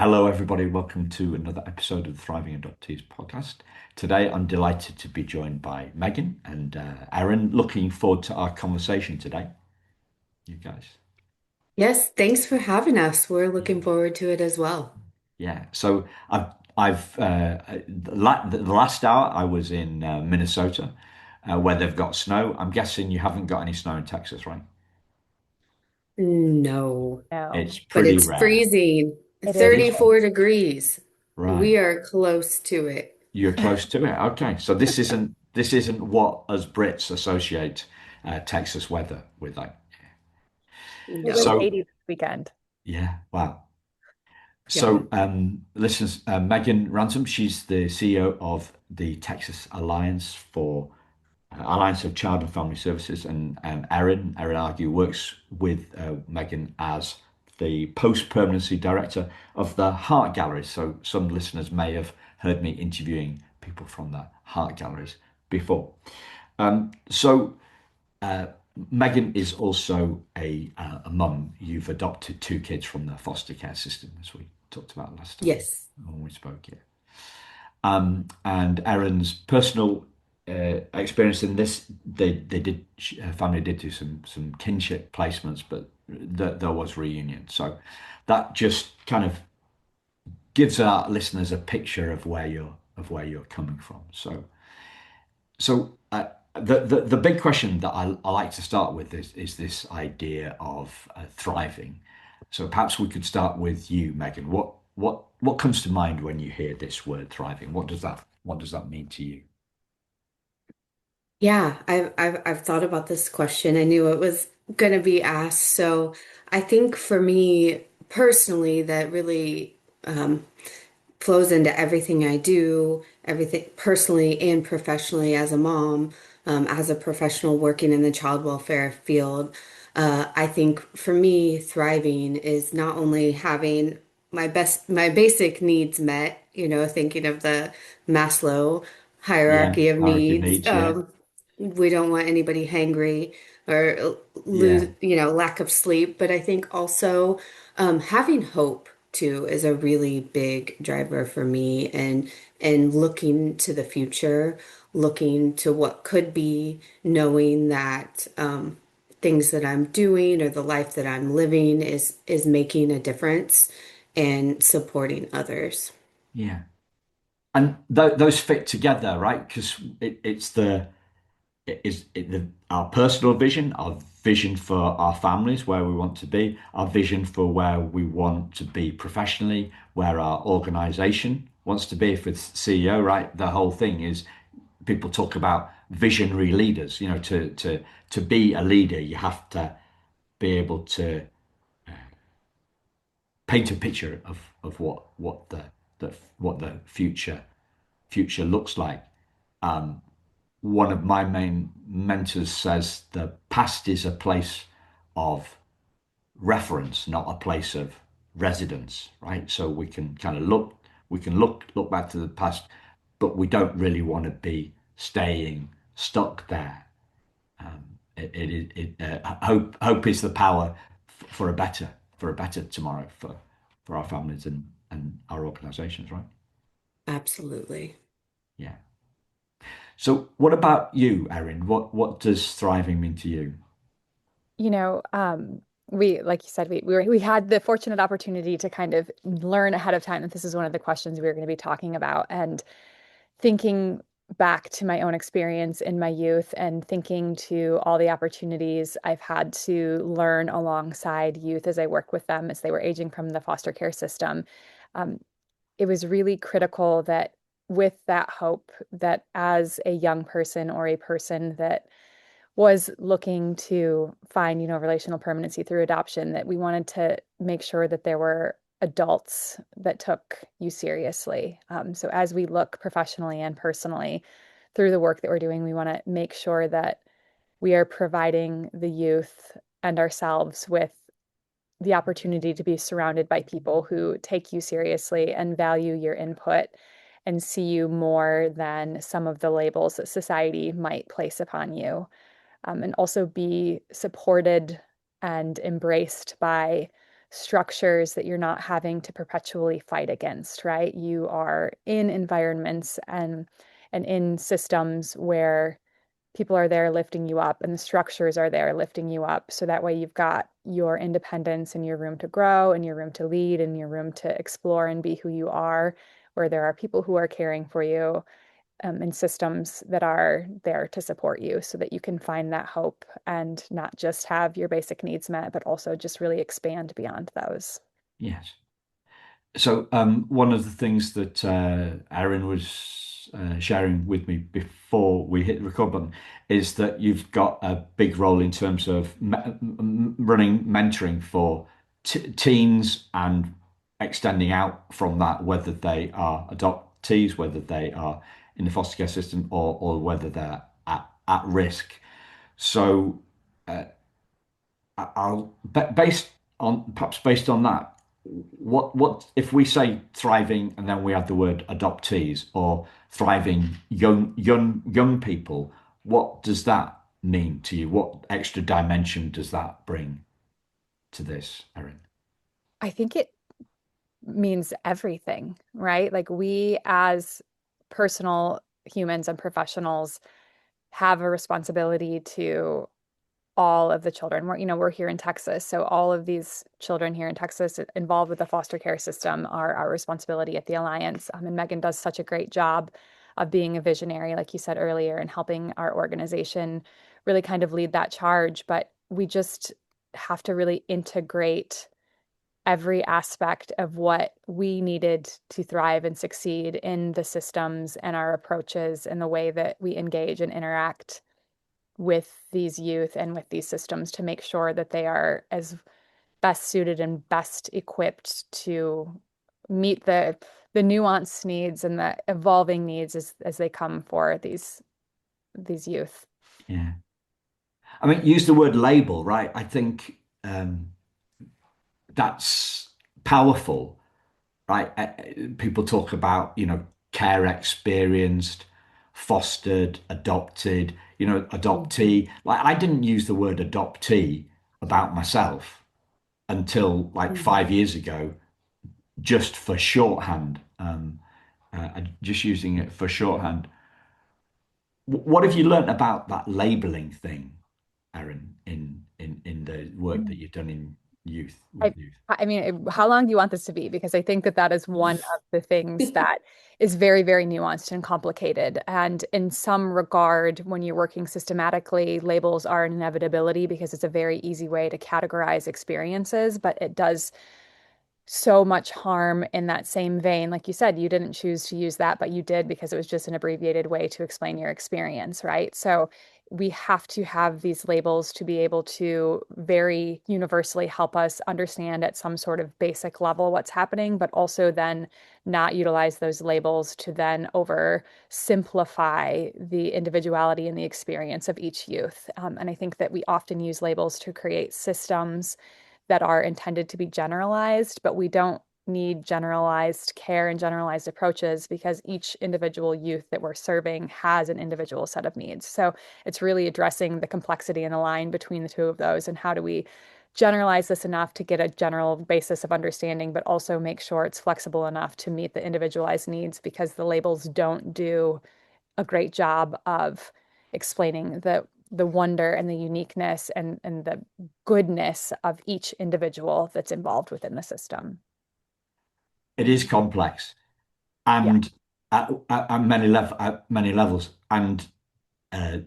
Hello, everybody. Welcome to another episode of the Thriving Adoptees podcast. Today, I'm delighted to be joined by Megan and Erin. Looking forward to our conversation today. You guys. Yes, thanks for having us. We're Yeah. looking forward to it as well. Yeah. So the last hour I was in Minnesota, where they've got snow. I'm guessing you haven't got any snow in Texas, right? No, It's No, but pretty it's rare. freezing, it is. It is 34 degrees. right. We are close to it. You're close to it. Okay. So this isn't what us Brits associate Texas weather with, like. It was No. So 80 this weekend. yeah, wow. Yeah. So listeners, Megan Ransom, she's the CEO of the Texas Alliance of Child and Family Services, and Erin Argue works with Megan as the Post-Permanency Director of the Heart Galleries. So some listeners may have heard me interviewing people from the Heart Galleries before. So Megan is also a mum. You've adopted two kids from the foster care system, as we talked about last time Yes. when we spoke here. And Erin's personal experience in this, her family did do some kinship placements, but there was reunion. So that just kind of gives our listeners a picture of where you're coming from. So the big question that I like to start with is this idea of thriving. So perhaps we could start with you, Megan. What comes to mind when you hear this word thriving? What does that mean to you? Yeah, I've thought about this question. I knew it was going to be asked. So I think for me personally, that really flows into everything I do, everything personally and professionally as a mom, as a professional working in the child welfare field. I think for me, thriving is not only having my basic needs met, thinking of the Maslow Yeah, hierarchy of hierarchy of needs. needs. Yeah, We don't want anybody hangry or yeah, lose, lack of sleep, but I think also having hope too is a really big driver for me and looking to the future, looking to what could be, knowing that things that I'm doing or the life that I'm living is making a difference and supporting others. yeah. And those fit together, right? Because it's our personal vision, our vision for our families, where we want to be, our vision for where we want to be professionally, where our organization wants to be. If it's CEO, right, the whole thing is people talk about visionary leaders. To be a leader, you have to be able to paint a picture of what the future looks like. One of my main mentors says the past is a place of reference, not a place of residence, right? So we can look back to the past, but we don't really want to be staying stuck there. Hope is the power for a better tomorrow for our families and our organizations, right? Absolutely. Yeah. So what about you, Erin? What does thriving mean to you? You know, we, like you said, we had the fortunate opportunity to kind of learn ahead of time that this is one of the questions we were going to be talking about. And thinking back to my own experience in my youth and thinking to all the opportunities I've had to learn alongside youth as I work with them as they were aging from the foster care system. Um, it was really critical that with that hope that as a young person or a person that was looking to find, relational permanency through adoption, that we wanted to make sure that there were adults that took you seriously. So as we look professionally and personally through the work that we're doing, we want to make sure that we are providing the youth and ourselves with the opportunity to be surrounded by people who take you seriously and value your input and see you more than some of the labels that society might place upon you, and also be supported and embraced by structures that you're not having to perpetually fight against, right? You are in environments and in systems where people are there lifting you up and the structures are there lifting you up. So that way you've got your independence and your room to grow and your room to lead and your room to explore and be who you are, where there are people who are caring for you, and systems that are there to support you so that you can find that hope and not just have your basic needs met, but also just really expand beyond those. Yes. So one of the things that Erin was sharing with me before we hit the record button is that you've got a big role in terms of running mentoring for teens and extending out from that, whether they are adoptees, whether they are in the foster care system, or whether they're at risk. So I'll based on perhaps based on that, what if we say thriving and then we add the word adoptees or thriving young people, what does that mean to you? What extra dimension does that bring to this, Erin? I think it means everything, right? Like we as personal humans and professionals have a responsibility to all of the children. We're here in Texas, so all of these children here in Texas involved with the foster care system are our responsibility at the Alliance. And Megan does such a great job of being a visionary, like you said earlier, and helping our organization really kind of lead that charge. But we just have to really integrate every aspect of what we needed to thrive and succeed in the systems and our approaches and the way that we engage and interact with these youth and with these systems to make sure that they are as best suited and best equipped to meet the nuanced needs and the evolving needs as they come for these youth. Yeah. I mean, use the word label, right? I think that's powerful, right? People talk about, care experienced, fostered, adopted, adoptee. Like I didn't use the word adoptee about myself until like Mhm. 5 years ago, just for shorthand. Just using it for shorthand. What have you learnt about that labeling thing, Erin, in the work that you've done in youth I, with youth? I mean, how long do you want this to be? Because I think that that is one of the things that is very, very nuanced and complicated. And in some regard, when you're working systematically, labels are an inevitability because it's a very easy way to categorize experiences, but it does so much harm in that same vein. Like you said, you didn't choose to use that, but you did because it was just an abbreviated way to explain your experience, right? So we have to have these labels to be able to very universally help us understand at some sort of basic level what's happening, but also then not utilize those labels to then oversimplify the individuality and the experience of each youth. And I think that we often use labels to create systems that are intended to be generalized, but we don't need generalized care and generalized approaches because each individual youth that we're serving has an individual set of needs. So it's really addressing the complexity and the line between the two of those and how do we generalize this enough to get a general basis of understanding, but also make sure it's flexible enough to meet the individualized needs because the labels don't do a great job of explaining the wonder and the uniqueness and the goodness of each individual that's involved within the system. It is complex Yeah. and at many levels. And uh,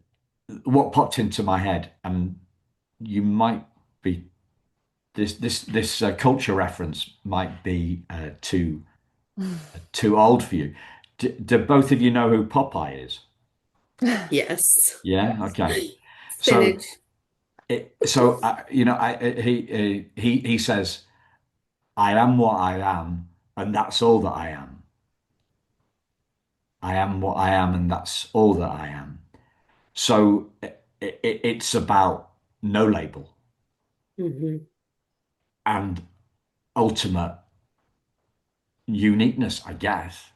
what popped into my head, and you might be this culture reference might be too old for you. Do both of you know who Popeye is? Yes. Yeah. Okay. So Spinach. he says, "I am what I am, and that's all that I am. I am what I am, and that's all that I am." So it's about no label Hmm. and ultimate uniqueness, I guess.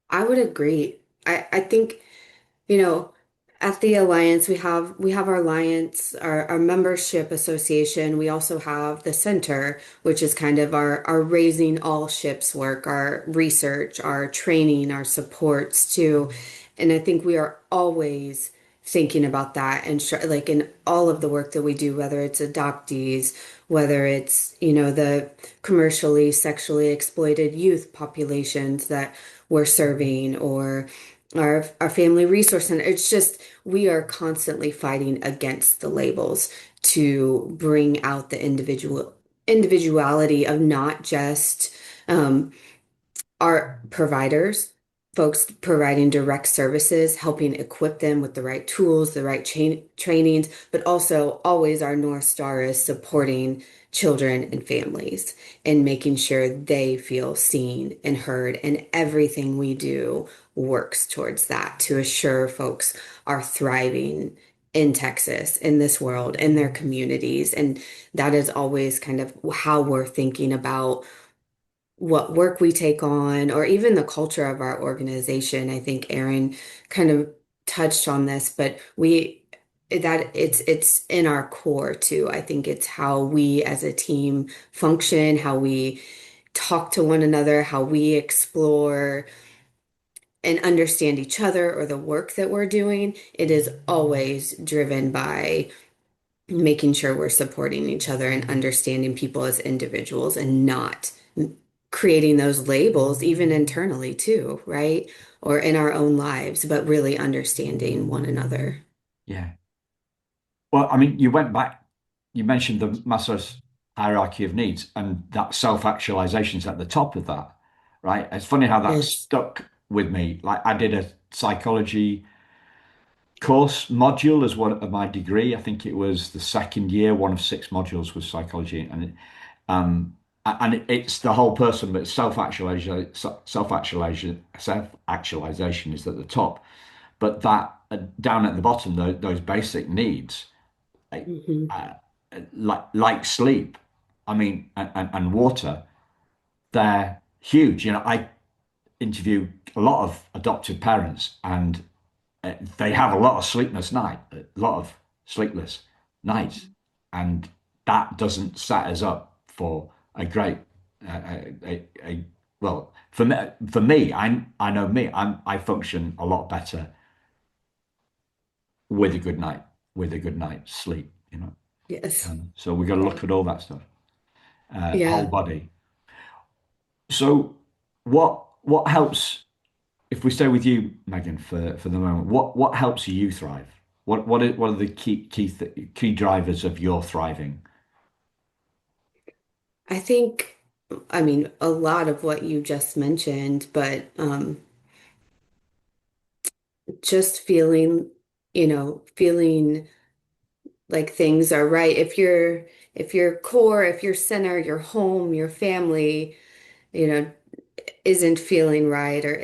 I would agree. I think, you know, at the Alliance, we have our Alliance, our membership association. We also have the center, which is kind of our raising all ships work, our research, our training, our supports too. And I think we are always thinking about that and like in all of the work that we do, whether it's adoptees, whether it's, the commercially sexually exploited youth populations that we're serving, or our family resource center. It's just we are constantly fighting against the labels to bring out the individuality of not just um, our providers, folks providing direct services, helping equip them with the right tools, the right trainings, but also always our North Star is supporting children and families and making sure they feel seen and heard. And everything we do works towards that to assure folks are thriving in Texas, in this world, in their communities. And that is always kind of how we're thinking about what work we take on, or even the culture of our organization. I think Erin kind of touched on this, but it's in our core too. I think it's how we as a team function, how we talk to one another, how we explore and understand each other or the work that we're doing. It is always driven by making sure we're supporting each other and understanding people as individuals and not creating those labels, even internally too, right? Or in our own lives, but really understanding one another. Yeah. Well, I mean, you went back, you mentioned the Maslow's hierarchy of needs, and that self-actualization is at the top of that, right? It's funny how that Yes. stuck with me. Like I did a psychology course module as one of my degree. I think it was the second year, one of six modules was psychology, and it's the whole person, but self-actualization is at the top. But that down at the bottom, those basic needs, Hmm. uh, like sleep, I mean, and water, they're huge. I interview a lot of adoptive parents, and they have a lot of sleepless nights, and that doesn't set us up for a great, well, for me, I know me, I function a lot better with a good night, with a good night's sleep. Yes. So we got to look at all that stuff, whole Yeah. body. So what helps? If we stay with you, Megan, for the moment, what helps you thrive? What are the key drivers of your thriving? I think, I mean, a lot of what you just mentioned, but just feeling like things are right. If your core, if your center, your home, your family, you know, isn't feeling right or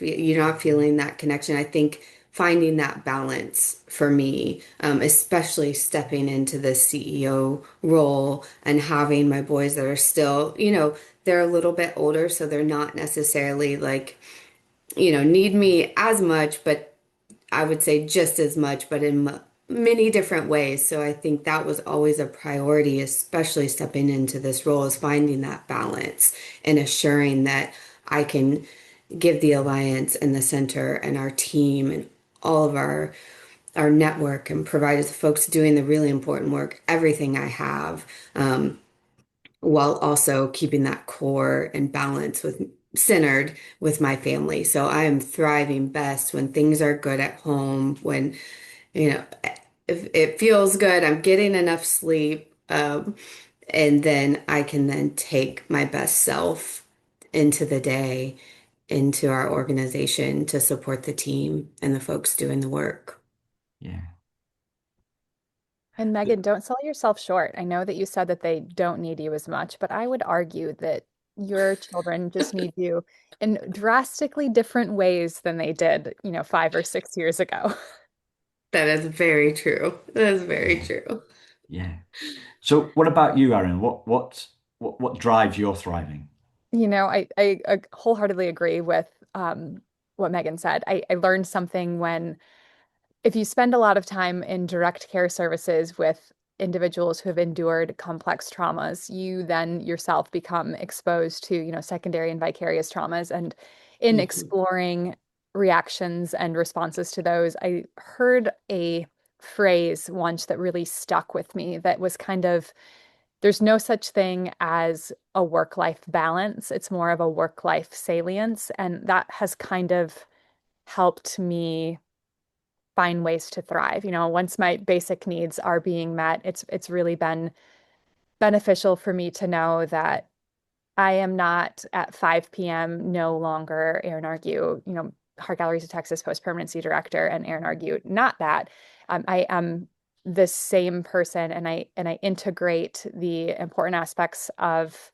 you're not feeling that connection. I think finding that balance for me, especially stepping into the CEO role and having my boys that are still, they're a little bit older, so they're not necessarily like, need me as much, but I would say just as much, but in many different ways. So I think that was always a priority, especially stepping into this role, is finding that balance and assuring that I can give the Alliance and the center and our team and all of our network and providers, folks doing the really important work, everything I have, while also keeping that core and balance with centered with my family. So I am thriving best when things are good at home, when if it feels good, I'm getting enough sleep, and then I can then take my best self into the day, into our organization to support the team and the folks doing the work. Yeah. And Megan, don't sell yourself short. I know that you said that they don't need you as much, but I would argue that your children just need you in drastically different ways than they did, 5 or 6 years ago. That is very true. That is very Yeah. true. Yeah. So what about you, Aaron? What drives your thriving? I wholeheartedly agree with what Megan said. I learned something when if you spend a lot of time in direct care services with individuals who have endured complex traumas, you then yourself become exposed to, secondary and vicarious traumas. And in Mhm. exploring reactions and responses to those, I heard a phrase once that really stuck with me that was kind of, there's no such thing as a work-life balance. It's more of a work-life salience. And that has kind of helped me find ways to thrive. Once my basic needs are being met, it's really been beneficial for me to know that I am not at 5 p.m. no longer Erin Argue, Heart Galleries of Texas Post-Permanency Director and Erin Argue, not that. I am the same person, and I integrate the important aspects of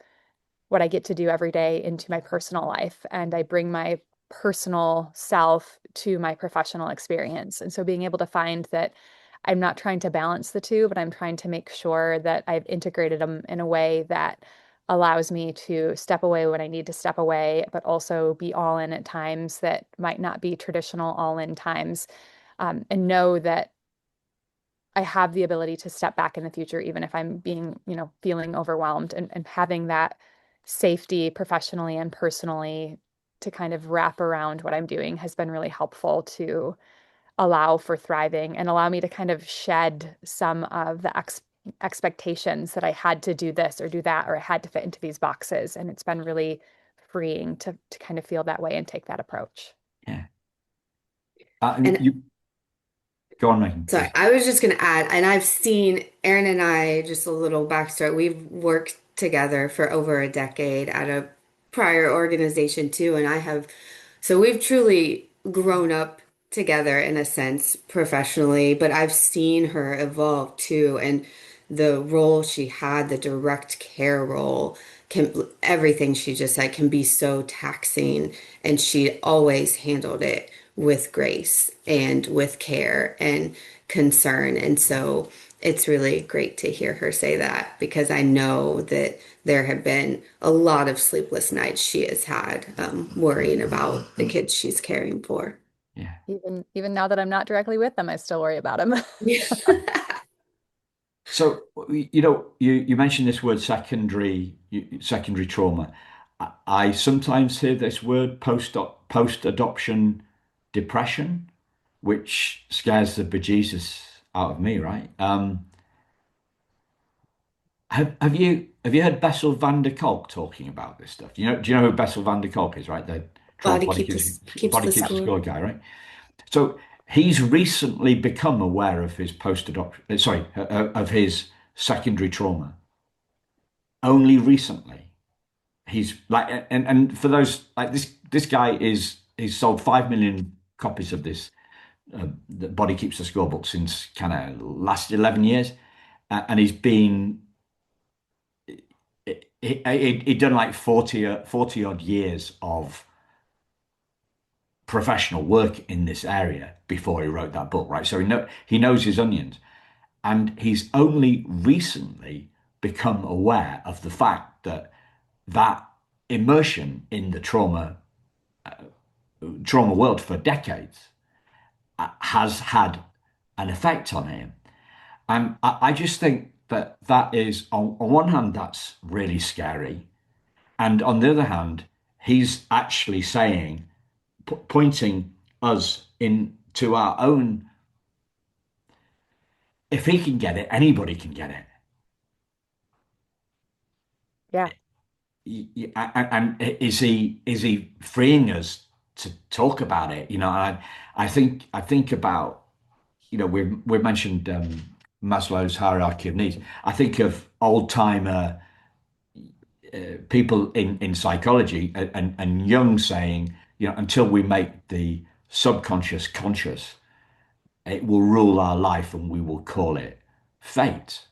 what I get to do every day into my personal life. And I bring my personal self to my professional experience. And so being able to find that I'm not trying to balance the two, but I'm trying to make sure that I've integrated them in a way that allows me to step away when I need to step away, but also be all in at times that might not be traditional all in times, and know that I have the ability to step back in the future, even if I'm being, feeling overwhelmed, and having that safety professionally and personally to kind of wrap around what I'm doing has been really helpful to allow for thriving and allow me to kind of shed some of the expectations that I had to do this or do that, or I had to fit into these boxes. And it's been really freeing to kind of feel that way and take that approach. Yeah. And You go on, Megan, so please. I was just going to add, and I've seen Erin and I, just a little backstory. We've worked together for over a decade at a prior organization too, and so we've truly grown up together in a sense professionally, but I've seen her evolve too, and the role she had, the direct care role, everything she just said can be so taxing, and she always handled it with grace and with care and concern. And so it's really great to hear her say that because I know that there have been a lot of sleepless nights she has had worrying about the kids she's caring for. Yeah. Even now that I'm not directly with them, I still worry about them. So, you mentioned this word secondary trauma. I sometimes hear this word post adoption depression, which scares the bejesus out of me, right? Have you heard Bessel van der Kolk talking about this stuff? Do you know who Bessel van der Kolk is, right? The Body body keeps keeps us keeps the score. guy, right? So he's recently become aware of his of his secondary trauma. Only recently, he's like, and for those like this guy he's sold 5 million copies of this the Body Keeps the Score book since kind of last 11 years, and he's been he'd done like 40 odd years of professional work in this area before he wrote that book, right? So he knows his onions. And he's only recently become aware of the fact that immersion in the trauma world for decades has had an effect on him. And I just think that is, on one hand, that's really scary. And on the other hand, he's actually saying, pointing us into our own, if he can get it, anybody can get it. Yeah. And is he freeing us to talk about it? I think about, we mentioned Maslow's hierarchy of needs. I think of old timer people in psychology, and Jung saying, until we make the subconscious conscious, it will rule our life and we will call it fate.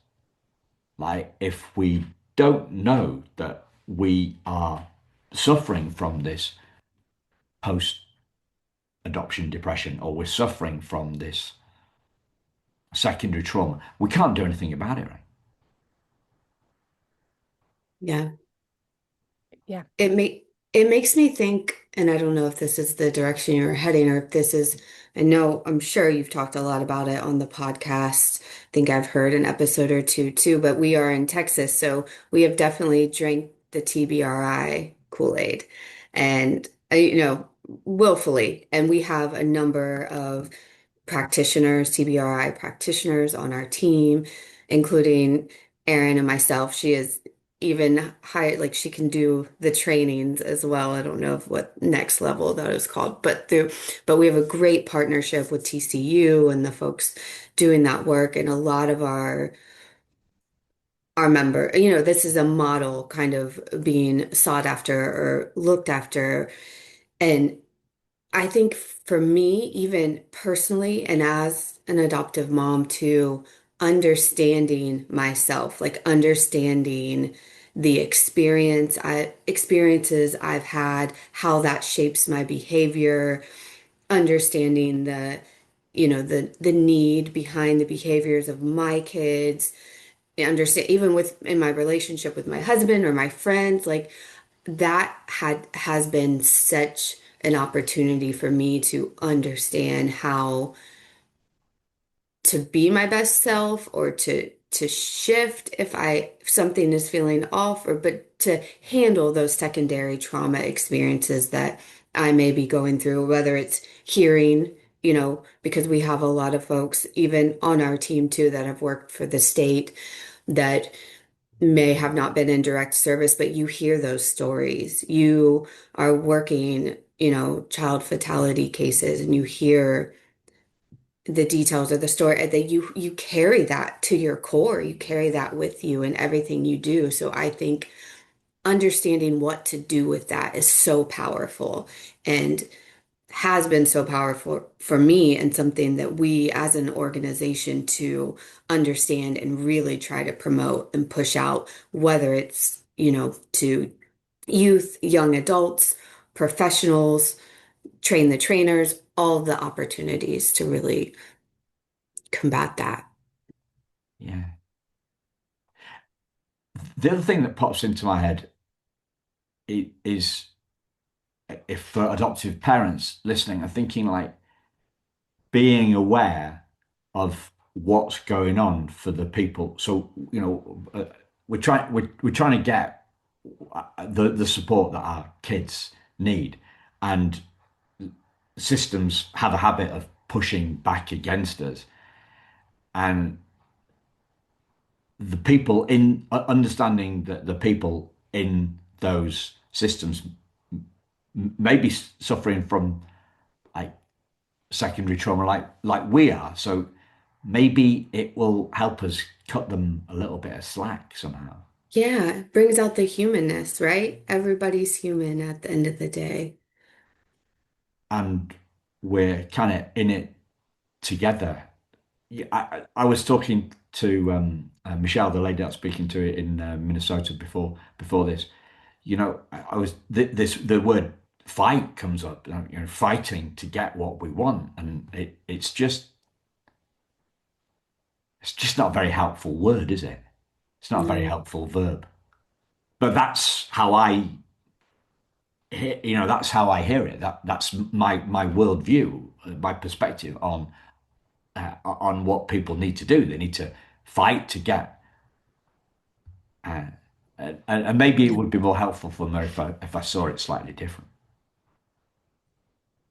Like, if we don't know that we are suffering from this post adoption depression, or we're suffering from this secondary trauma, we can't do anything about it, right? Yeah. Yeah. It may. It makes me think, and I don't know if this is the direction you're heading or if this is, I know, I'm sure you've talked a lot about it on the podcast. I think I've heard an episode or two too, but we are in Texas, so we have definitely drank the TBRI Kool-Aid and, willfully. And we have a number of practitioners, TBRI practitioners on our team, including Erin and myself. She is even high, like she can do the trainings as well. I don't know of what next level that is called, but we have a great partnership with TCU and the folks doing that work, and a lot of our member, this is a model kind of being sought after or looked after. And I think for me, even personally, and as an adoptive mom too, understanding myself, like understanding the experiences I've had, how that shapes my behavior, understanding the need behind the behaviors of my kids, understand even with in my relationship with my husband or my friends, like that has been such an opportunity for me to understand how to be my best self or to shift if something is feeling off, or but to handle those secondary trauma experiences that I may be going through, whether it's hearing, because we have a lot of folks even on our team too that have worked for the state that may have not been in direct service, but you hear those stories. You are working, child fatality cases, and you hear the details of the story, and that you carry that to your core. You carry that with you in everything you do. So I think understanding what to do with that is so powerful and has been so powerful for me, and something that we as an organization to understand and really try to promote and push out, whether it's, to youth, young adults, professionals, train the trainers, all the opportunities to really combat that. Yeah. The other thing that pops into my head is if for adoptive parents listening are thinking like being aware of what's going on for the people. So, we're trying to get the support that our kids need, and systems have a habit of pushing back against us. And the people in understanding that the people in those systems may be suffering from like secondary trauma like we are. So maybe it will help us cut them a little bit of slack somehow. Yeah, it brings out the humanness, right? Everybody's human at the end of the day. And we're kind of in it together. Yeah, I was talking to Michelle, the lady I was speaking to in Minnesota before this. I was this the word fight comes up. Fighting to get what we want, and it's just not a very helpful word, is it? It's not a very No. helpful verb. But that's how I that's how I hear it. That's my worldview, my perspective on what people need to do. They need to fight to get, uh, and maybe it Yeah. would be more helpful for me if I saw it slightly different.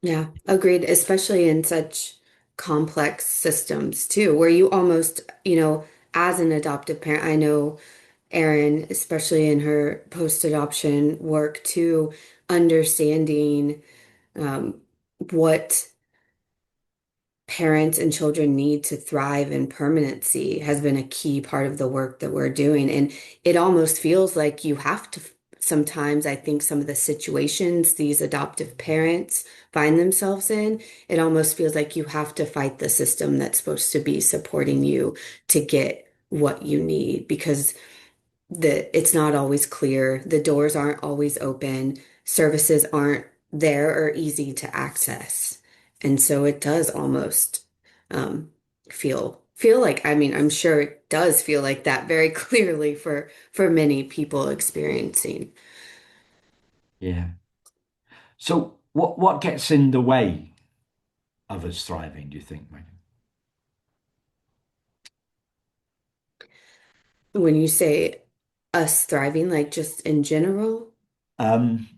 Yeah, agreed, especially in such complex systems too, where you almost, as an adoptive parent, I know Erin, especially in her post-adoption work too, understanding um, what parents and children need to thrive in permanency has been a key part of the work that we're doing. And it almost feels like you have to, sometimes, I think some of the situations these adoptive parents find themselves in, it almost feels like you have to fight the system that's supposed to be supporting you to get what you need, because it's not always clear, the doors aren't always open, services aren't there or easy to access. And so it does almost um, feel like, I mean, I'm sure it does feel like that very clearly for many people experiencing. Yeah. So what gets in the way of us thriving, do you think, Megan? When you say us thriving, like just in general, Um,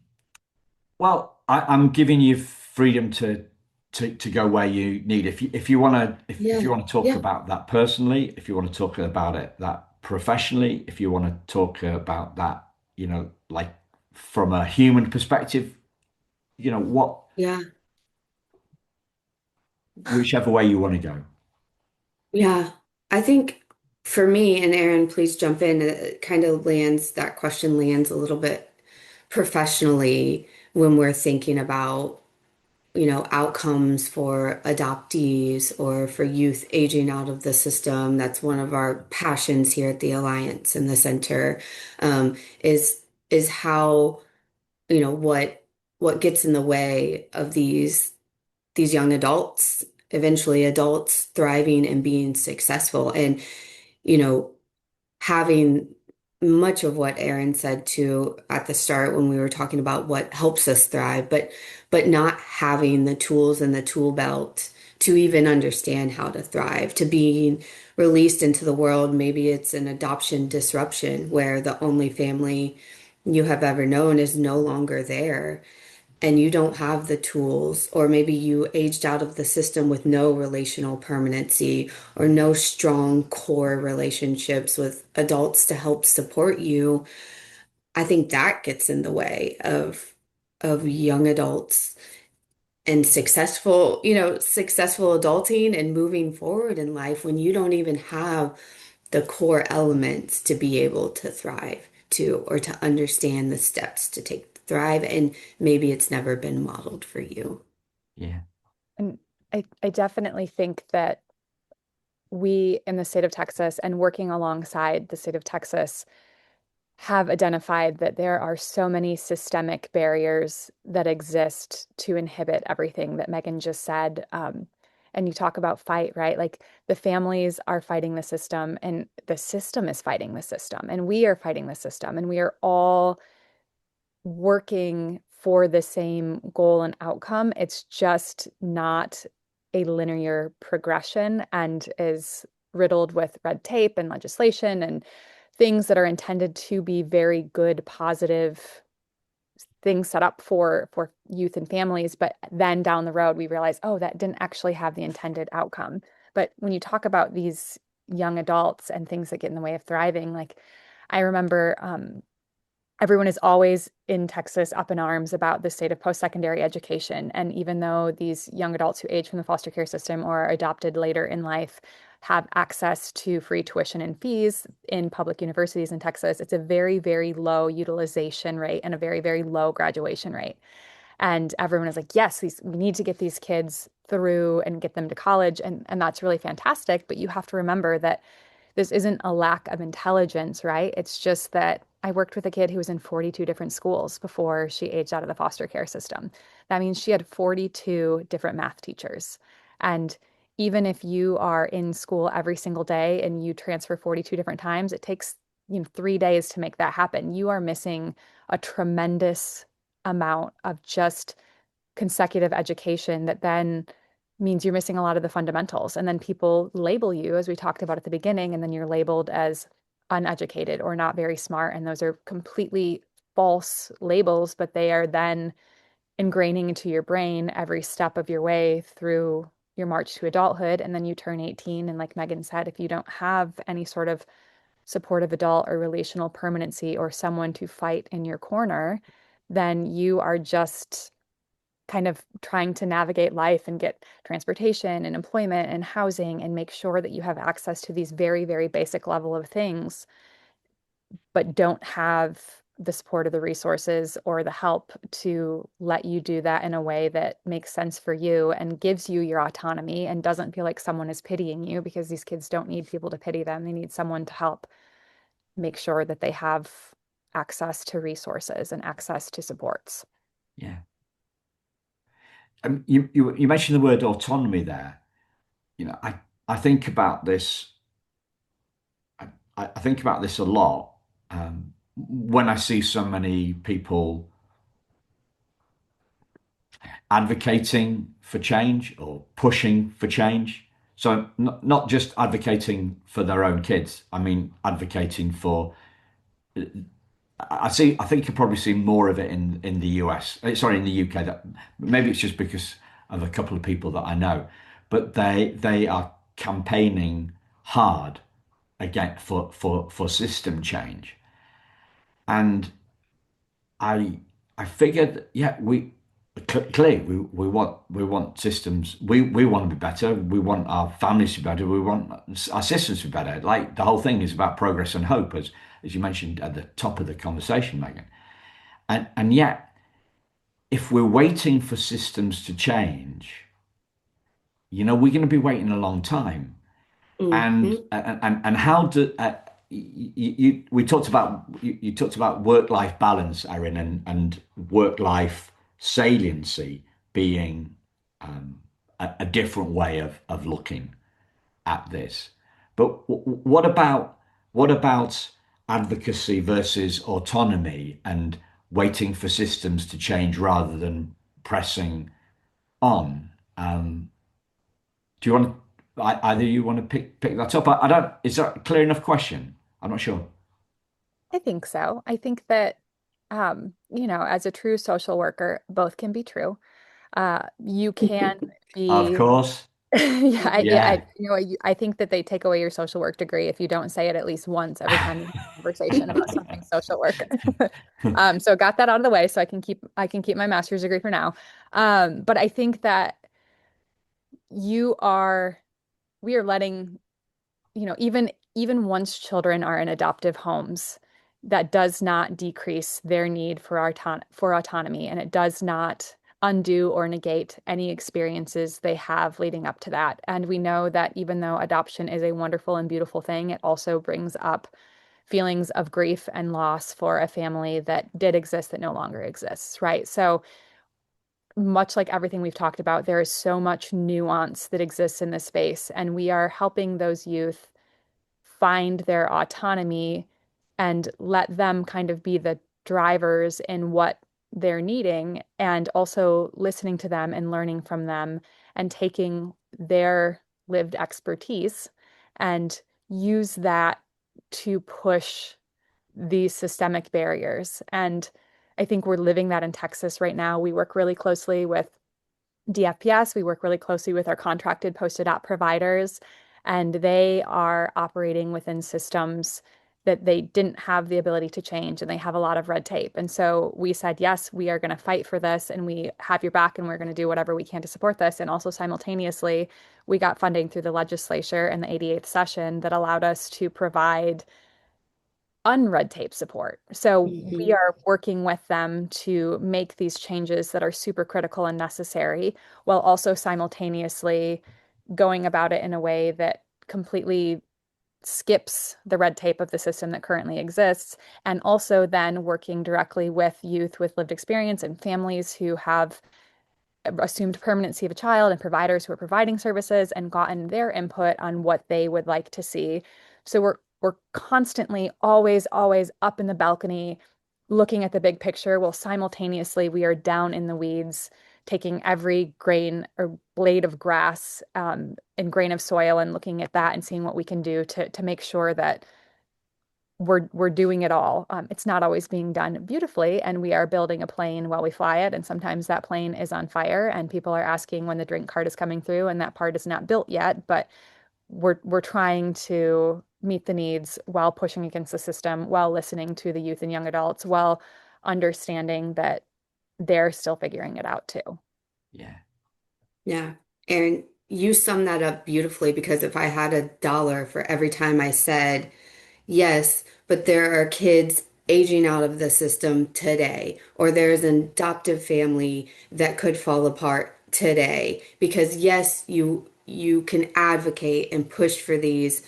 well, I'm giving you freedom to go where you need. If you want to if you yeah, want to talk yeah, about that personally, if you want to talk about it that professionally, if you want to talk about that, like from a human perspective, what yeah, whichever way you want to go. yeah. I think for me, and Erin, please jump in, it kind of lands, that question lands a little bit professionally when we're thinking about, outcomes for adoptees or for youth aging out of the system. That's one of our passions here at the Alliance and the center, um, is how, what gets in the way of these young adults, eventually adults thriving and being successful. And, you know, having much of what Erin said too at the start when we were talking about what helps us thrive, but not having the tools in the tool belt to even understand how to thrive, to being released into the world. Maybe it's an adoption disruption where the only family you have ever known is no longer there and you don't have the tools, or maybe you aged out of the system with no relational permanency or no strong core relationships with adults to help support you. I think that gets in the way of young adults and successful adulting and moving forward in life when you don't even have the core elements to be able to thrive to or to understand the steps to take to thrive. And maybe it's never been modeled for you. Yeah. And I definitely think that we in the state of Texas and working alongside the state of Texas have identified that there are so many systemic barriers that exist to inhibit everything that Megan just said. And you talk about fight, right? Like the families are fighting the system, and the system is fighting the system, and we are fighting the system, and we are all working for the same goal and outcome. It's just not a linear progression and is riddled with red tape and legislation and things that are intended to be very good, positive things set up for youth and families. But then down the road, we realize, oh, that didn't actually have the intended outcome. But when you talk about these young adults and things that get in the way of thriving, like I remember everyone is always in Texas up in arms about the state of post-secondary education. And even though these young adults who age from the foster care system or are adopted later in life have access to free tuition and fees in public universities in Texas, it's a very, very low utilization rate and a very, very low graduation rate. And everyone is like, yes, we need to get these kids through and get them to college. And that's really fantastic. But you have to remember that this isn't a lack of intelligence, right? It's just that I worked with a kid who was in 42 different schools before she aged out of the foster care system. That means she had 42 different math teachers. And even if you are in school every single day and you transfer 42 different times, it takes 3 days to make that happen. You are missing a tremendous amount of just consecutive education that then means you're missing a lot of the fundamentals. And then people label you, as we talked about at the beginning, and then you're labeled as uneducated or not very smart. And those are completely false labels, but they are then ingraining into your brain every step of your way through your march to adulthood. And then you turn 18. And like Megan said, if you don't have any sort of supportive adult or relational permanency or someone to fight in your corner, then you are just kind of trying to navigate life and get transportation and employment and housing and make sure that you have access to these very, very basic level of things, but don't have the support of the resources or the help to let you do that in a way that makes sense for you and gives you your autonomy and doesn't feel like someone is pitying you, because these kids don't need people to pity them. They need someone to help make sure that they have access to resources and access to supports. Yeah. You mentioned the word autonomy there. I think about this. I think about this a lot when I see so many people advocating for change or pushing for change. So not just advocating for their own kids. I mean, advocating for. I think you probably see more of it in the US. Sorry, in the UK. That maybe it's just because of a couple of people that I know, but they are campaigning hard again for system change. And I figured, yeah, clearly we want systems. We want to be better. We want our families to be better. We want our systems to be better. Like the whole thing is about progress and hope, as you mentioned at the top of the conversation, Megan. And yet, if we're waiting for systems to change, we're going to be waiting a long time. And Hmm. how do we talked about you talked about work-life balance, Erin, and work-life saliency being a different way of looking at this. But what about advocacy versus autonomy and waiting for systems to change rather than pressing on? Do you want to, either you want to pick that up? I don't, is that a clear enough question? I'm not sure. I think so. I think that, as a true social worker, both can be true. You can Of be, course. yeah, Yeah. I think that they take away your social work degree if you don't say it at least once every time you have a conversation about something social work. So got that out of the way, so I can keep my master's degree for now. But I think that you are, we are letting even once children are in adoptive homes, that does not decrease their need for autonomy, and it does not undo or negate any experiences they have leading up to that. And we know that even though adoption is a wonderful and beautiful thing, it also brings up feelings of grief and loss for a family that did exist that no longer exists, right? So much like everything we've talked about, there is so much nuance that exists in this space, and we are helping those youth find their autonomy and let them kind of be the drivers in what they're needing, and also listening to them and learning from them and taking their lived expertise and use that to push these systemic barriers. And I think we're living that in Texas right now. We work really closely with DFPS. We work really closely with our contracted post-adopt providers, and they are operating within systems that they didn't have the ability to change, and they have a lot of red tape. And so we said, yes, we are going to fight for this, and we have your back, and we're going to do whatever we can to support this. And also simultaneously, we got funding through the legislature in the 88th session that allowed us to provide unred tape support. So we Hmm. are working with them to make these changes that are super critical and necessary, while also simultaneously going about it in a way that completely skips the red tape of the system that currently exists, and also then working directly with youth with lived experience and families who have assumed permanency of a child, and providers who are providing services, and gotten their input on what they would like to see. So we're constantly always up in the balcony looking at the big picture, while simultaneously we are down in the weeds taking every grain or blade of grass and grain of soil and looking at that and seeing what we can do to make sure that we're doing it all. It's not always being done beautifully, and we are building a plane while we fly it. And sometimes that plane is on fire, and people are asking when the drink cart is coming through, and that part is not built yet. But we're trying to meet the needs while pushing against the system, while listening to the youth and young adults, while understanding that they're still figuring it out too. Yeah. Yeah. And you sum that up beautifully, because if I had a dollar for every time I said, yes, but there are kids aging out of the system today, or there's an adoptive family that could fall apart today, because yes, you can advocate and push for these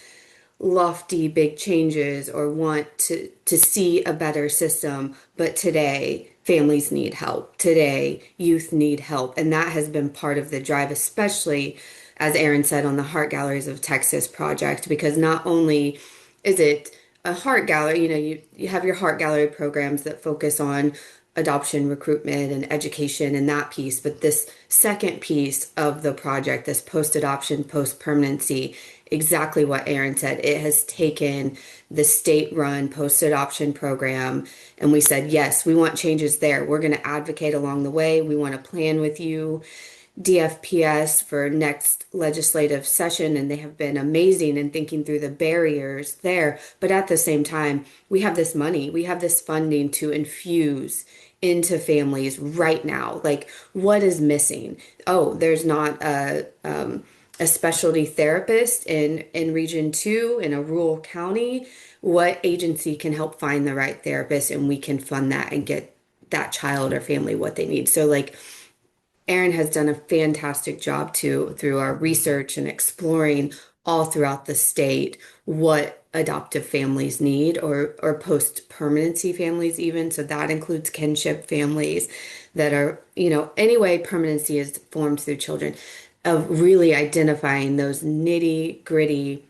lofty big changes or want to see a better system, but today families need help. Today youth need help, and that has been part of the drive, especially as Erin said on the Heart Galleries of Texas project, because not only is it a heart gallery, you have your heart gallery programs that focus on adoption, recruitment, and education and that piece. But this second piece of the project, this post-adoption, post-permanency, exactly what Erin said, it has taken the state-run post-adoption program and we said, yes, we want changes there. We're going to advocate along the way. We want to plan with you DFPS for next legislative session, and they have been amazing in thinking through the barriers there. But at the same time, we have this money, we have this funding to infuse into families right now. Like, what is missing? Oh, there's not a specialty therapist in Region 2 in a rural county. What agency can help find the right therapist, and we can fund that and get that child or family what they need. So, like, Erin has done a fantastic job too through our research and exploring all throughout the state what adoptive families need or post-permanency families even. So that includes kinship families that are, anyway, permanency is formed through children, of really identifying those nitty-gritty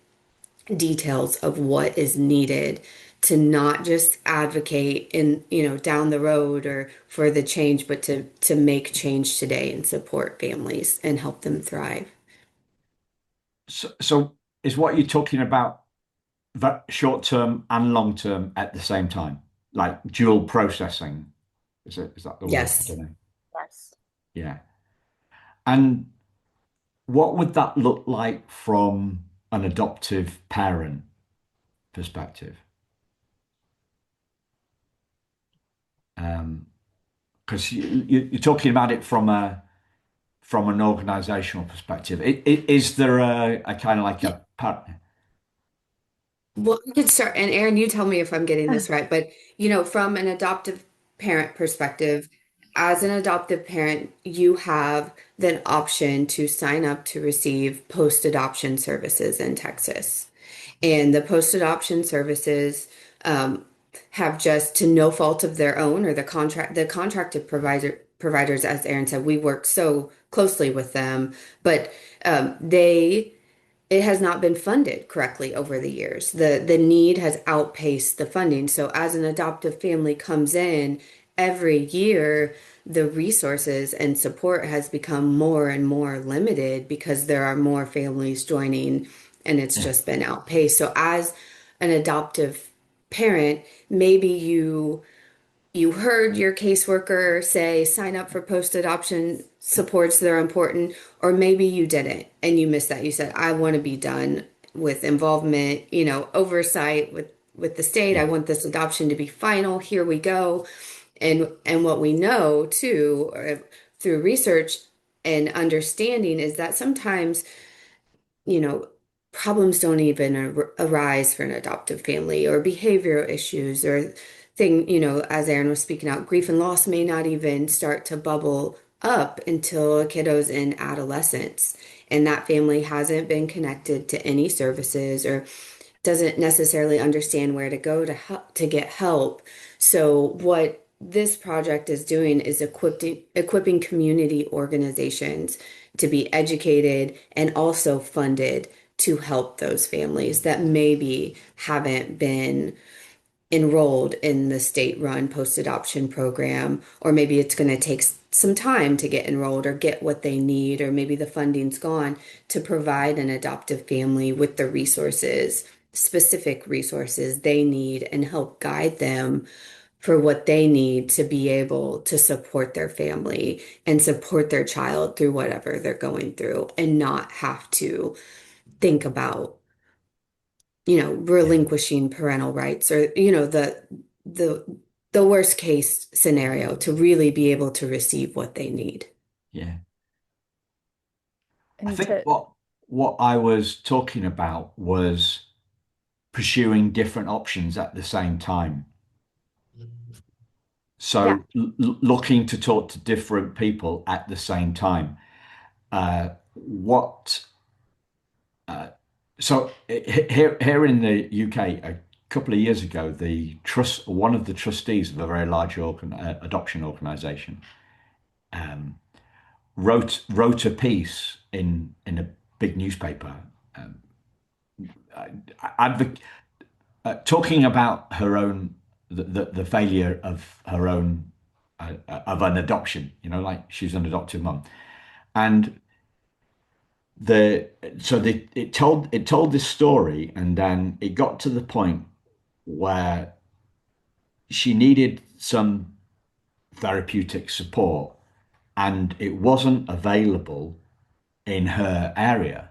details of what is needed to not just advocate in, down the road or for the change, but to make change today and support families and help them thrive. So is what you're talking about that short term and long term at the same time, like dual processing? Is that the word? I Yes. don't know. Yes. Yeah. And what would that look like from an adoptive parent perspective? Because you're talking about it from an organizational perspective. Is there a kind of like a pattern? Well, I could start, and Erin, you tell me if I'm getting this right, but from an adoptive parent perspective, as an adoptive parent, you have the option to sign up to receive post-adoption services in Texas. And the post-adoption services um, have just to no fault of their own or the contracted providers, as Erin said, we work so closely with them, but they it has not been funded correctly over the years. The need has outpaced the funding. So as an adoptive family comes in every year, the resources and support has become more and more limited because there are more families joining and it's Yeah, just been outpaced. So as an adoptive parent, maybe you heard your caseworker say sign up for post-adoption supports that are important, or maybe you didn't and you missed that. You said, I want to be done with involvement, oversight with the state. I yeah, want this adoption to be final. Here we go. And what we know too, through research and understanding is that sometimes you know, problems don't even arise for an adoptive family or behavioral issues or as Erin was speaking out, grief and loss may not even start to bubble up until a kiddo's in adolescence and that family hasn't been connected to any services or doesn't necessarily understand where to go to get help. So what this project is doing is equipping community organizations to be educated and also funded to help those families that maybe haven't been enrolled in the state-run post-adoption program, or maybe it's going to take some time to get enrolled or get what they need, or maybe the funding's gone to provide an adoptive family with the resources, specific resources they need, and help guide them for what they need to be able to support their family and support their child through whatever they're going through and not have to think about yeah, relinquishing parental rights or, the the worst case scenario to really be able to receive what they need. yeah. I And think to, what I was talking about was pursuing different options at the same time. yeah, So looking to talk to different people at the same time. What so here in the UK a couple of years ago, one of the trustees of a very large adoption organisation um, wrote a piece in a big newspaper, um, advoc talking about her own the failure of her own of an adoption. Like she's an adoptive mum, and the so it told this story, and then it got to the point where she needed some therapeutic support, and it wasn't available in her area,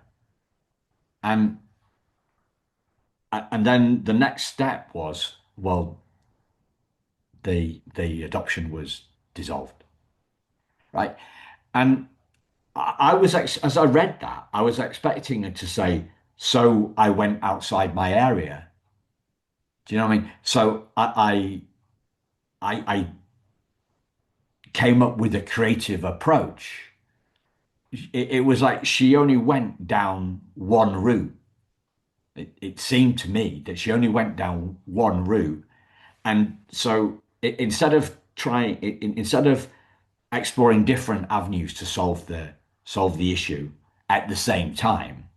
and and then the next step was, well, the adoption was dissolved, right? And I was as I read that, I was expecting her to say, "So I went outside my area." Do you know what I mean? So I came up with a creative approach. It was like she only went down one route. It seemed to me that she only went down one route, and so instead of exploring different avenues to solve the issue at the same time,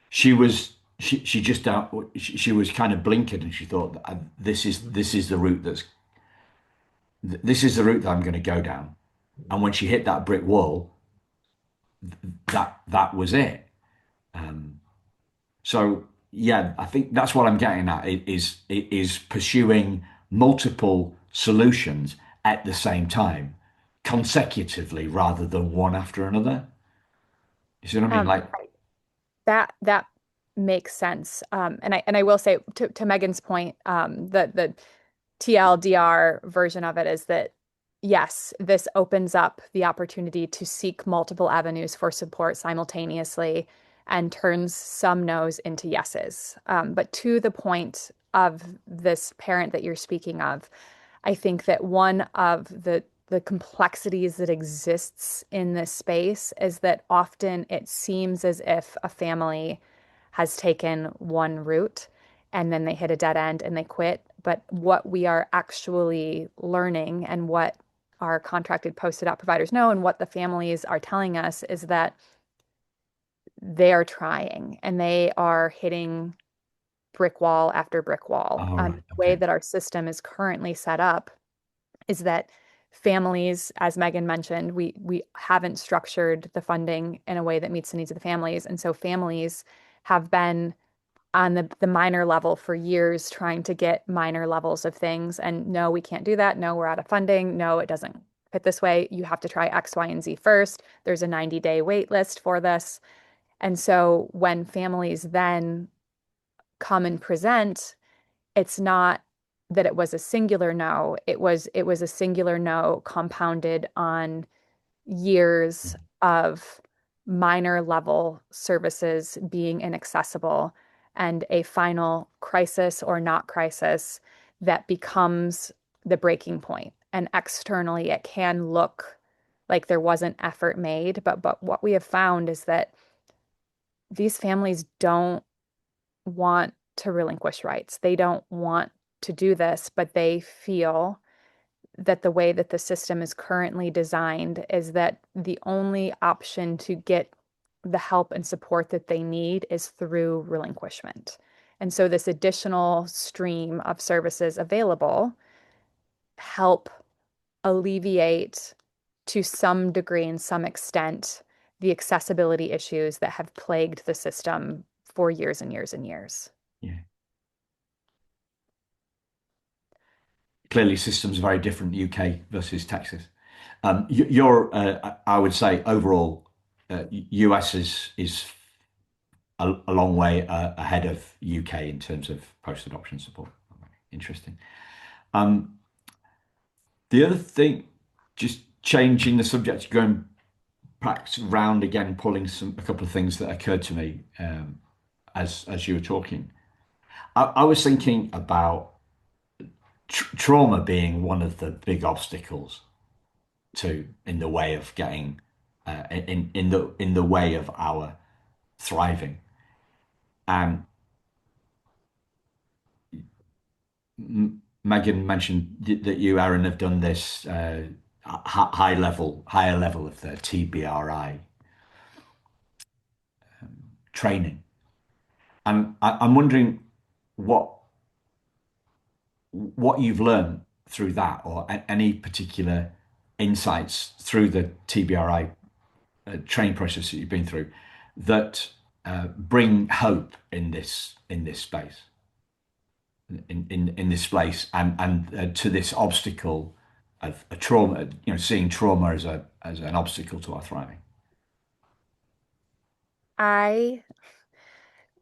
she just she was kind of blinkered, and she thought, this is the route that I'm going to go down. And when she hit that brick wall, that was it. Um, so yeah, I think that's what I'm getting at, is pursuing multiple solutions at the same time, consecutively rather than one after another. You see what I mean? Like, Right. That makes sense. And I will say to Megan's point, the TLDR version of it is that yes, this opens up the opportunity to seek multiple avenues for support simultaneously and turns some no's into yeses. But to the point of this parent that you're speaking of, I think that one of the complexities that exists in this space is that often it seems as if a family has taken one route and then they hit a dead end and they quit. But what we are actually learning and what our contracted post-it-out providers know and what the families are telling us is that they are trying and they are hitting brick wall after brick wall. all The right, way okay, that our system is currently set up is that families, as Megan mentioned, we haven't structured the funding in a way that meets the needs of the families. And so families have been on the minor level for years trying to get minor levels of things. And no, we can't do that. No, we're out of funding. No, it doesn't fit this way. You have to try X, Y, and Z first. There's a 90-day wait list for this. And so when families then come and present, it's not that it was a singular no. It was a singular no compounded on years of minor level services being inaccessible and a final crisis or not crisis that becomes the breaking point. And externally, it can look like there wasn't effort made, but what we have found is that these families don't want to relinquish rights. They don't want to do this, but they feel that the way that the system is currently designed is that the only option to get the help and support that they need is through relinquishment. And so this additional stream of services available help alleviate to some degree and some extent the accessibility issues that have plagued the system for years and years and years. yeah. Clearly, systems are very different UK versus Texas. I would say overall, US is a long way ahead of UK in terms of post-adoption support. Interesting. Um, the other thing, just changing the subject, going back round again, pulling a couple of things that occurred to me as you were talking. I was thinking about trauma being one of the big obstacles to in the way of getting in the way of our thriving. And Megan mentioned that you, Erin, have done this higher level of the TBRI training. And I'm wondering what what you've learned through that, or any particular insights through the TBRI training process that you've been through that bring hope in this space, in this place, and to this obstacle of a trauma, seeing trauma as a as an obstacle to our thriving. I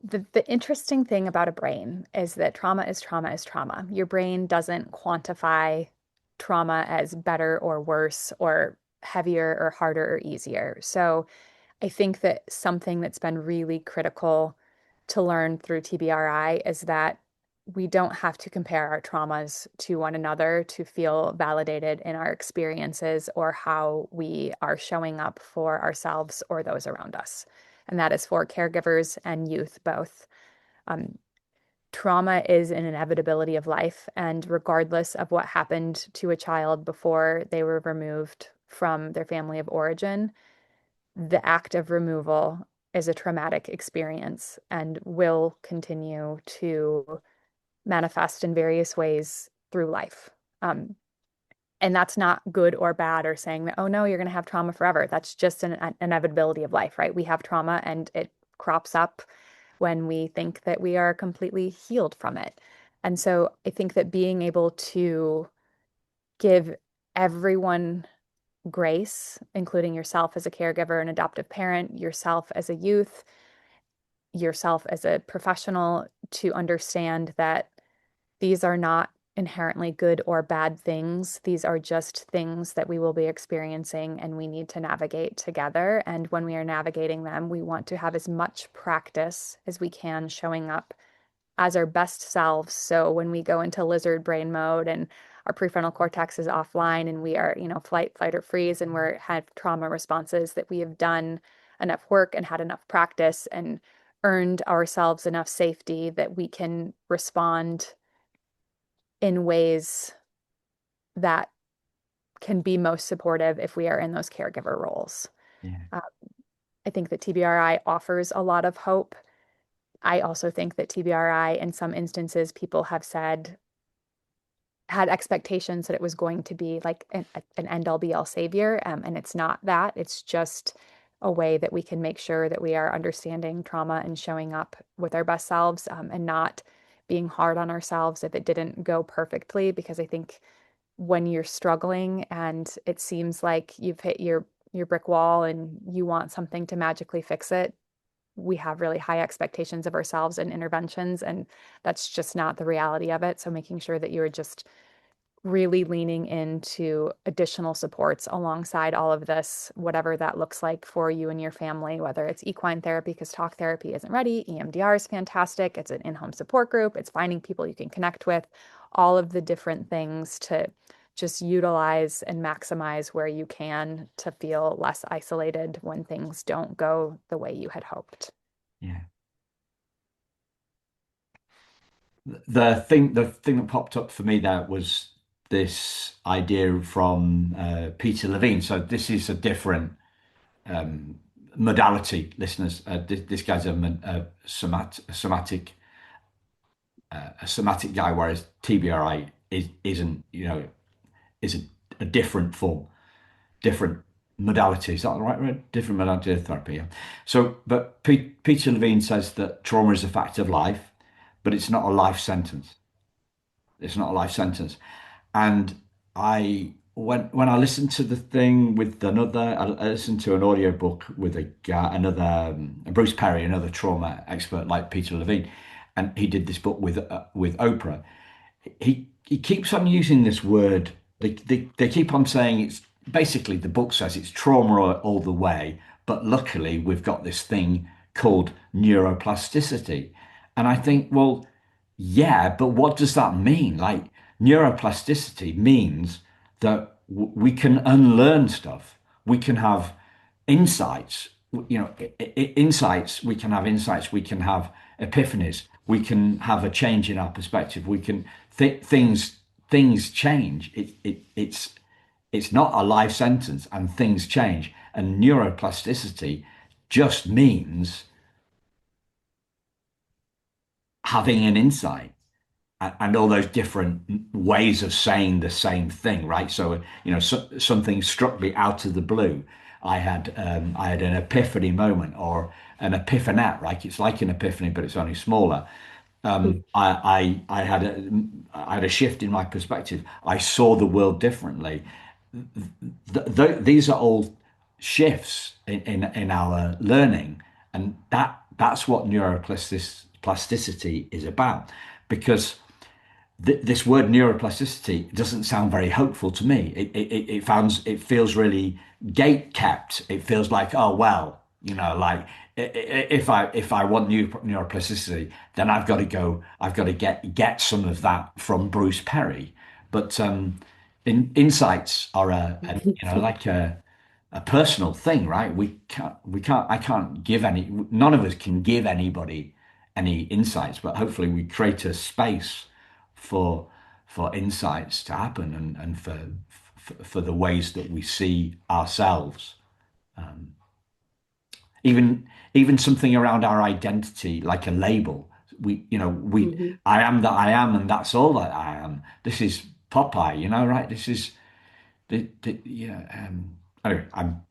the interesting thing about a brain is that trauma is trauma is trauma. Your brain doesn't quantify trauma as better or worse or heavier or harder or easier. So I think that something that's been really critical to learn through TBRI is that we don't have to compare our traumas to one another to feel validated in our experiences or how we are showing up for ourselves or those around us. And that is for caregivers and youth both. Um, Trauma is an inevitability of life, and regardless of what happened to a child before they were removed from their family of origin, the act of removal is a traumatic experience and will continue to manifest in various ways through life. Um, and that's not good or bad or saying that, oh no, you're going to have trauma forever. That's just an inevitability of life, right? We have trauma and it crops up when we think that we are completely healed from it. And so I think that being able to give everyone grace, including yourself as a caregiver, an adoptive parent, yourself as a youth, yourself as a professional, to understand that these are not inherently good or bad things. These are just things that we will be experiencing and we need to navigate together. And when we are navigating them, we want to have as much practice as we can showing up as our best selves. So when we go into lizard brain mode and our prefrontal cortex is offline and we are, flight, flight, or freeze, and we're have trauma responses, that we have done enough work and had enough practice and earned ourselves enough safety that we can respond in ways that can be most supportive if we are in those caregiver roles. Yeah. Uh, I think that TBRI offers a lot of hope. I also think that TBRI, in some instances, people have said, had expectations that it was going to be like an end all be all savior. And it's not that. It's just a way that we can make sure that we are understanding trauma and showing up with our best selves, and not being hard on ourselves if it didn't go perfectly. Because I think when you're struggling and it seems like you've hit your brick wall and you want something to magically fix it, we have really high expectations of ourselves and interventions, and that's just not the reality of it. So making sure that you're just really leaning into additional supports alongside all of this, whatever that looks like for you and your family, whether it's equine therapy because talk therapy isn't ready, EMDR is fantastic, it's an in-home support group, it's finding people you can connect with, all of the different things to just utilize and maximize where you can to feel less isolated when things don't go the way you had hoped. Yeah. The thing that popped up for me there was this idea from Peter Levine. So this is a different modality, listeners. This guy's a somatic guy, whereas TBRI isn't, is a different form, different modality. Is that the right word? Different modality of therapy. Yeah. So, but Peter Levine says that trauma is a fact of life, but it's not a life sentence. It's not a life sentence. And when I listened to the thing with I listened to an audiobook with a guy, Bruce Perry, another trauma expert like Peter Levine, and he did this book with Oprah. He keeps on using this word. They keep on saying it's basically, the book says it's trauma all the way, but luckily we've got this thing called neuroplasticity. And I think, well, yeah, but what does that mean? Like, neuroplasticity means that we can unlearn stuff. We can have insights, insights. We can have insights. We can have epiphanies. We can have a change in our perspective. We can things change. It's not a life sentence, and things change. And neuroplasticity just means having an insight. and all those different ways of saying the same thing, right? So, something struck me out of the blue. I had an epiphany moment or an epiphanet, right? It's like an epiphany, but it's only smaller. I had a shift in my perspective. I saw the world differently. These are all shifts in our learning, and that's what neuroplasticity is about. Because this word neuroplasticity doesn't sound very hopeful to me. It feels really gate kept. It feels like, oh well, like if I want neuroplasticity, then I've got to get some of that from Bruce Perry. But insights are like a personal thing, right? I can't give any, none of us can give anybody any insights, but hopefully we create a space for insights to happen, and for the ways that we see ourselves. Even something around our identity, like a label. Mhm. I am that I am, and that's all that I am. This is Popeye, right? This is yeah. Anyway, I'm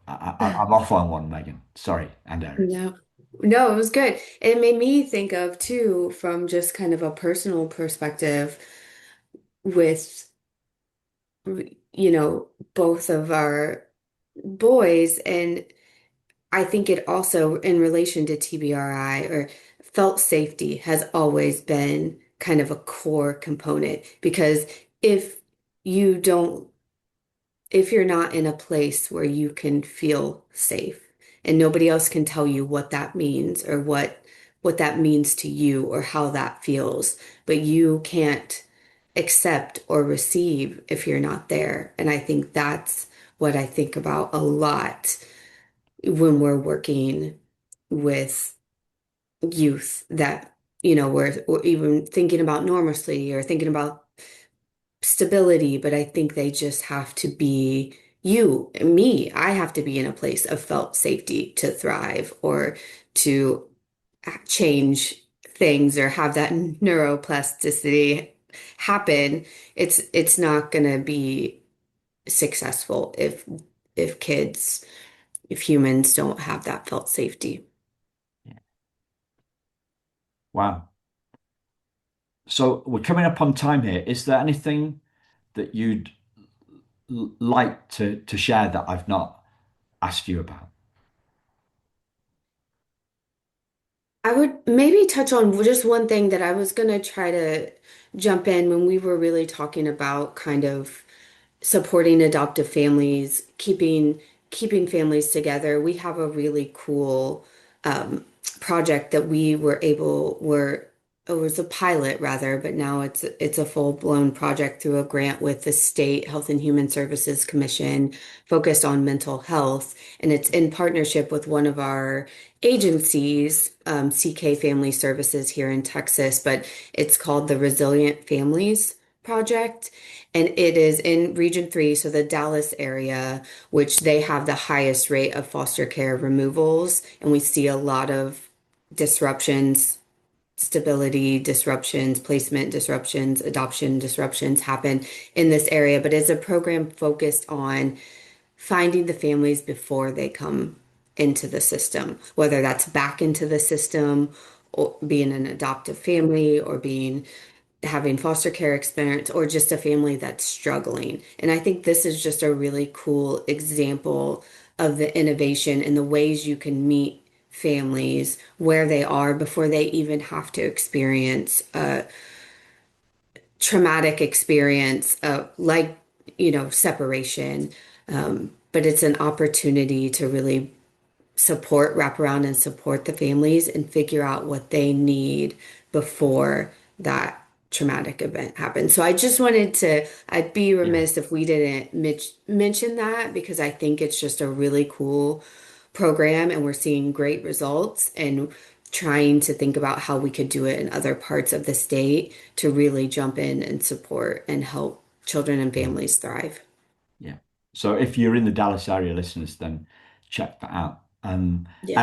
off on one, Megan. Sorry, and Erin. No, no, it was good. It made me think of too, from just kind of a personal perspective with, both of our boys. And I think it also, in relation to TBRI or felt safety, has always been kind of a core component. Because if you don't if you're not in a place where you can feel safe and nobody else can tell you what that means or what that means to you or how that feels, but you can't accept or receive if you're not there. And I think that's what I think about a lot when we're working with youth that, we're even thinking about normalcy or thinking about stability, but I think they just have to be me. I have to be in a place of felt safety to thrive or to change things or have that neuroplasticity happen. It's not going to be successful if if humans don't have that felt safety. Wow. So we're coming up on time here. Is there anything that you'd like to share that I've not asked you about? I would maybe touch on just one thing that I was going to try to jump in when we were really talking about kind of supporting adoptive families, keeping families together. We have a really cool um, project that we were it was a pilot rather, but now it's a full-blown project through a grant with the State Health and Human Services Commission focused on mental health, and it's in partnership with one of our agencies, CK Family Services here in Texas, but it's called the Resilient Families Project. And it is in Region 3, so the Dallas area, which they have the highest rate of foster care removals. And we see a lot of disruptions, stability disruptions, placement disruptions, adoption disruptions happen in this area. But it's a program focused on finding the families before they come into the system, whether that's back into the system or being an adoptive family or being having foster care experience or just a family that's struggling. And I think this is just a really cool example of the innovation and the ways you can meet families where they are before they even have to experience a traumatic experience like, separation. But it's an opportunity to really wrap around and support the families and figure out what they need before that traumatic event happens. So I just wanted I'd be Yeah. remiss if we didn't mention that because I think it's just a really cool program and we're seeing great results and trying to think about how we could do it in other parts of the state to really jump in and support and help children and Yeah. families thrive. Yeah. So if you're in the Dallas area, listeners, then check that out. Yes.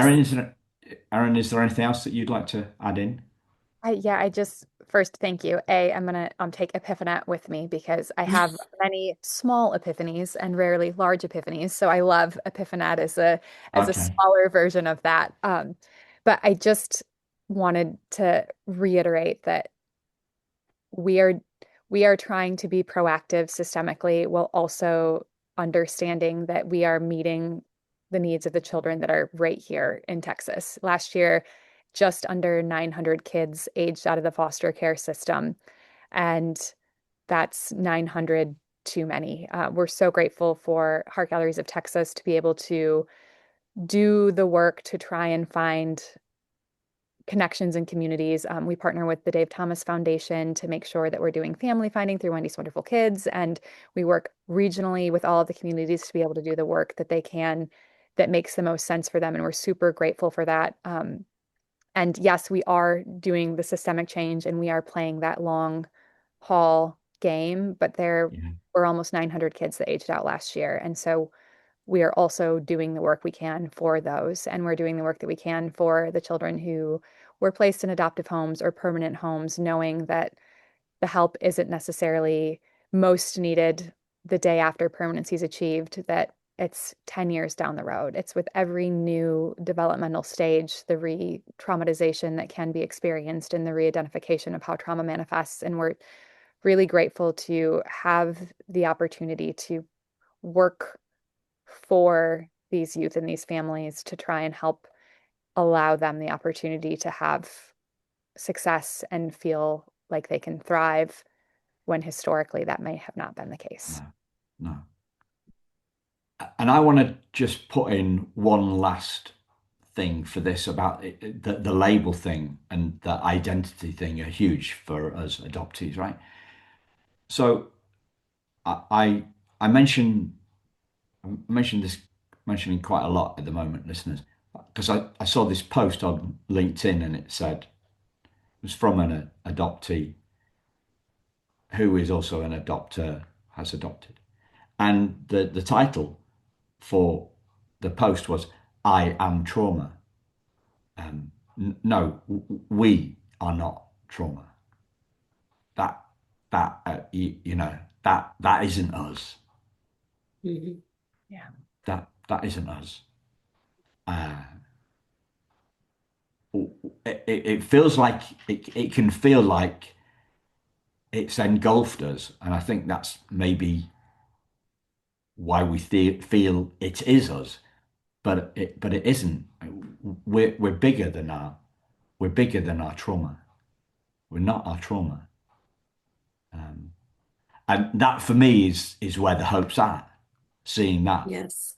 Erin, is there anything else that you'd like to add in? I just first, thank you. I'm gonna take Epiphanet with me because I have many small epiphanies and rarely large epiphanies. So I love Epiphanet as a Okay. smaller version of that. But I just wanted to reiterate that we are we are trying to be proactive systemically while also understanding that we are meeting the needs of the children that are right here in Texas. Last year, just under 900 kids aged out of the foster care system, and that's 900 too many. We're so grateful for Heart Galleries of Texas to be able to do the work to try and find connections and communities. We partner with the Dave Thomas Foundation to make sure that we're doing family finding through Wendy's Wonderful Kids. And we work regionally with all of the communities to be able to do the work that they can that makes the most sense for them. And we're super grateful for that. And yes, we are doing the systemic change and we are playing that long haul game, but there Yeah. were almost 900 kids that aged out last year. And so we are also doing the work we can for those. And we're doing the work that we can for the children who were placed in adoptive homes or permanent homes, knowing that the help isn't necessarily most needed the day after permanency is achieved, that it's 10 years down the road. It's with every new developmental stage, the re-traumatization that can be experienced and the re-identification of how trauma manifests. And we're really grateful to have the opportunity to work for these youth and these families to try and help allow them the opportunity to have success and feel like they can thrive when historically that may have not been the case. No, no. And I want to just put in one last thing for this about the label thing and the identity thing are huge for us adoptees, right? So I I mentioned this mentioning quite a lot at the moment, listeners, because I saw this post on LinkedIn and it said it was from an adoptee who is also an adopter, has adopted. And the title for the post was I am trauma. No, we are not trauma. That you know that isn't us. Mhm. Yeah. That isn't us. Uh, it feels like it can feel like it's engulfed us, and I think that's maybe why we feel it is us, but it isn't. We're bigger than our trauma. We're not our trauma, um, and that for me is where the hope's at. Seeing that, Yes,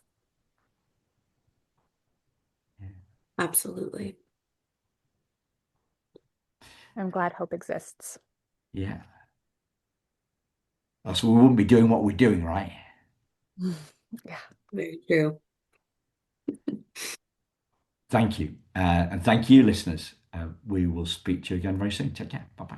absolutely. I'm glad hope exists. yeah, else we wouldn't be doing what we're doing, right? Yeah. Very true. Thank you, and thank you, listeners. We will speak to you again very soon. Take care. Bye bye.